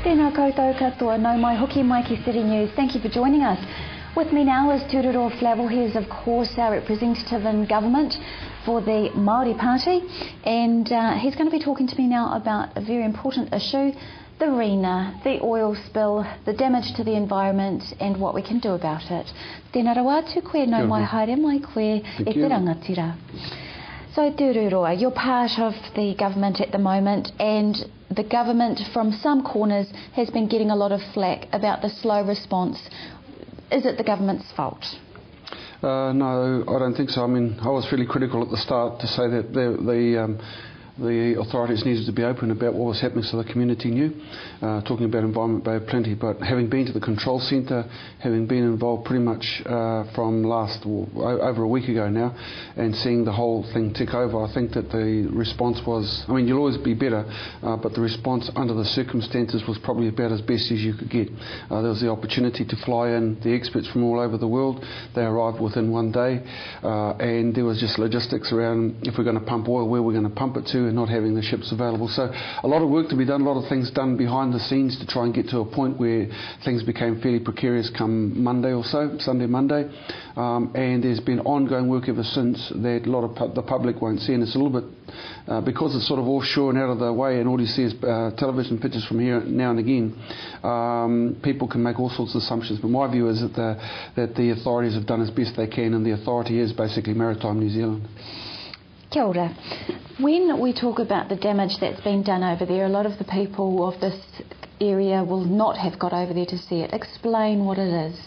Tēnā koutou katoa, no mai hoki mai ki Citynews. Thank you for joining us. With me now is Ururoa Flavell. He is of course our representative in government for the Maori Party, and he's going to be talking to me now about a very important issue, the Rena, the oil spill, the damage to the environment and what we can do about it. Tēnā rawa atu koe, no mai haere mai koe e te rangatira. So Ururoa, you're part of the government at the moment, and the government from some corners has been getting a lot of flack about the slow response. Is it the government's fault? No, I don't think so. I mean, I was fairly critical at the start to say that the authorities needed to be open about what was happening so the community knew, talking about Environment Bay of Plenty. But having been to the control centre, having been involved pretty much from over a week ago now, and seeing the whole thing tick over, I think that the response was, I mean, you'll always be better, but the response under the circumstances was probably about as best as you could get. There was the opportunity to fly in the experts from all over the world. They arrived within one day, and there was just logistics around if we're going to pump oil, where we're going to pump it to, and not having the ships available. So a lot of work to be done, a lot of things done behind the scenes to try and get to a point where things became fairly precarious come Monday or so, Sunday, Monday. And there's been ongoing work ever since that a lot of the public won't see, and it's a little bit, because it's sort of offshore and out of the way and all you see is television pictures from here now and again, people can make all sorts of assumptions. But my view is that the authorities have done as best they can, and the authority is basically Maritime New Zealand. Kia ora. When we talk about the damage that's been done over there, a lot of the people of this area will not have got over there to see it. Explain what it is.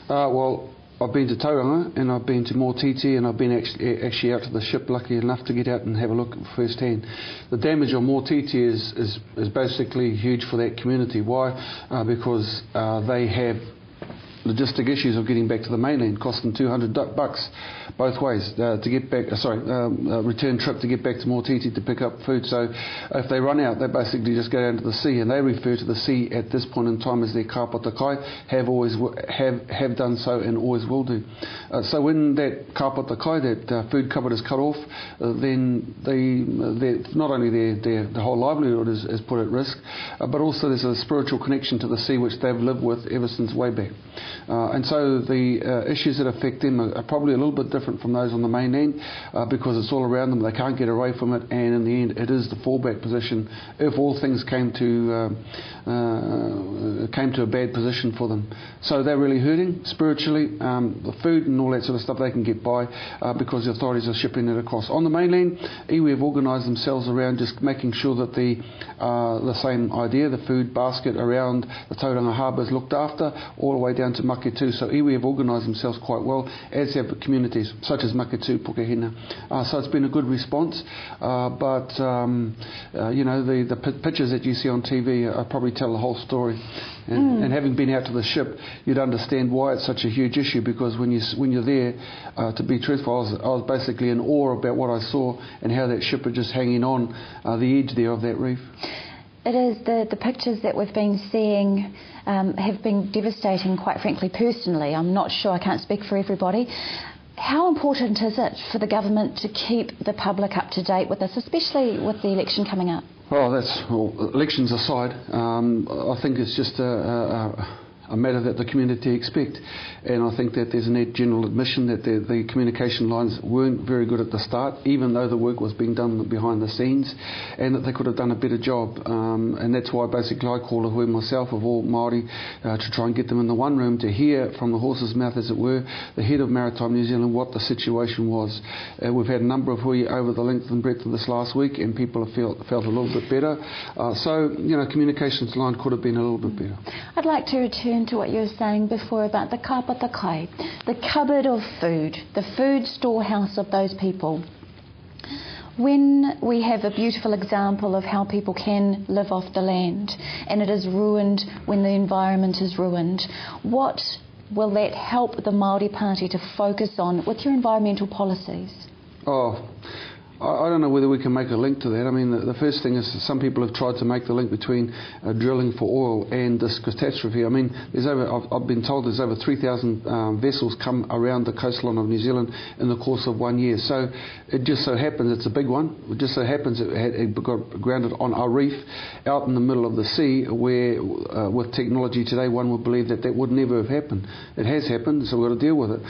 Well, I've been to Tauranga and I've been to Motiti, and I've been actually out to the ship, lucky enough to get out and have a look firsthand. The damage on Motiti is basically huge for that community. Why? Because they have logistic issues of getting back to the mainland, costing $200 both ways to get back. Return trip to get back to Motiti to pick up food. So if they run out, they basically just go down to the sea, and they refer to the sea at this point in time as their kāpata kai. Have done so and always will do. So when that kāpata kai, that food cupboard is cut off, then not only their whole livelihood is put at risk, but also there's a spiritual connection to the sea which they've lived with ever since way back. And so the issues that affect them are probably a little bit different from those on the mainland, because it's all around them. They can't get away from it, and in the end it is the fallback position if all things came to a bad position for them. So they're really hurting spiritually. The food and all that sort of stuff they can get by because the authorities are shipping it across. On the mainland, iwi have organised themselves around just making sure that the same idea, the food basket around the Tauranga harbour is looked after all the way down to Maketu. So iwi have organised themselves quite well, as have communities such as Maketu, Pukehina. So it's been a good response, but you know, the pictures that you see on TV probably tell the whole story. And having been out to the ship, you'd understand why it's such a huge issue, because when you're there, to be truthful, I was basically in awe about what I saw and how that ship was just hanging on the edge there of that reef. It is, the pictures that we've been seeing have been devastating, quite frankly, personally. I'm not sure, I can't speak for everybody. How important is it for the government to keep the public up to date with this, especially with the election coming up? Well, elections aside, I think it's just a matter that the community expect, and I think that there's a general admission that the communication lines weren't very good at the start, even though the work was being done behind the scenes, and that they could have done a better job, and that's why basically I call a hui myself of all Maori to try and get them in the one room to hear from the horse's mouth, as it were, the head of Maritime New Zealand, what the situation was. We've had a number of hui over the length and breadth of this last week, and people have felt a little bit better. So, you know, communications line could have been a little bit better. I'd like to return to what you were saying before about the kāpata kai, the cupboard of food, the food storehouse of those people. When we have a beautiful example of how people can live off the land, and it is ruined when the environment is ruined, what will that help the Māori Party to focus on with your environmental policies? I don't know whether we can make a link to that. I mean, the first thing is some people have tried to make the link between drilling for oil and this catastrophe. I mean, I've been told there's over 3,000 vessels come around the coastline of New Zealand in the course of 1 year. So it just so happens it's a big one. It just so happens it got grounded on a reef out in the middle of the sea where, with technology today, one would believe that would never have happened. It has happened, so we've got to deal with it.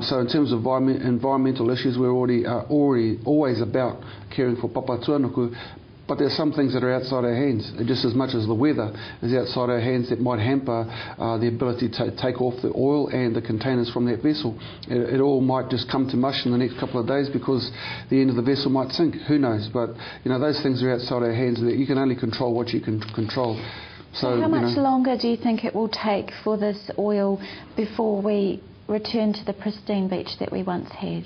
So in terms of environmental issues, we're always about caring for papatuanuku, but there are some things that are outside our hands. Just as much as the weather is outside our hands, that might hamper the ability to take off the oil and the containers from that vessel. It all might just come to mush in the next couple of days because the end of the vessel might sink. Who knows? But those things are outside our hands. You can only control what you can control. So how much longer do you think it will take for this oil before we return to the pristine beach that we once had?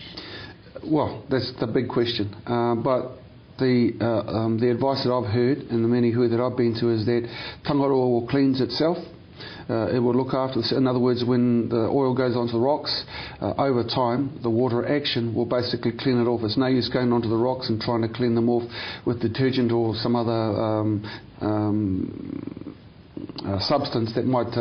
Well, that's the big question. But the advice that I've heard and the many hui that I've been to is that tangaroa will cleanse itself. It will look after this. In other words, when the oil goes onto the rocks, over time, the water action will basically clean it off. It's no use going onto the rocks and trying to clean them off with detergent or some other substance that might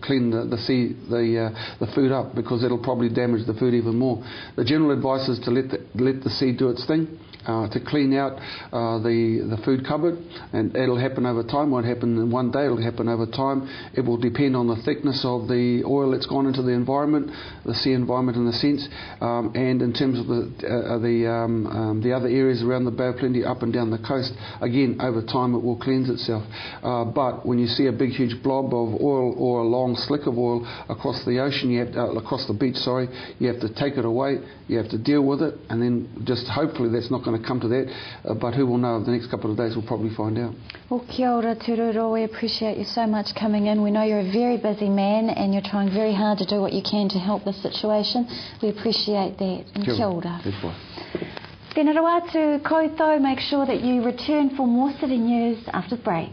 clean the food up, because it'll probably damage the food even more. The general advice is to let the sea do its thing, to clean out the food cupboard, and it'll happen over time. Won't happen in one day, it'll happen over time. It will depend on the thickness of the oil that's gone into the environment, the sea environment in a sense, and in terms of the other areas around the Bay of Plenty, up and down the coast. Again, over time it will cleanse itself. But when you see a big huge blob of oil or a long slick of oil across the ocean, across the beach, you have to take it away, you have to deal with it, and then just hopefully that's not going to come to that, but who will know? Over the next couple of days we'll probably find out. Well, kia ora, Ururoa, we appreciate you so much coming in. We know you're a very busy man and you're trying very hard to do what you can to help this situation. We appreciate that. And kia ora. Tēnā rawatu koutou, make sure that you return for more City News after the break.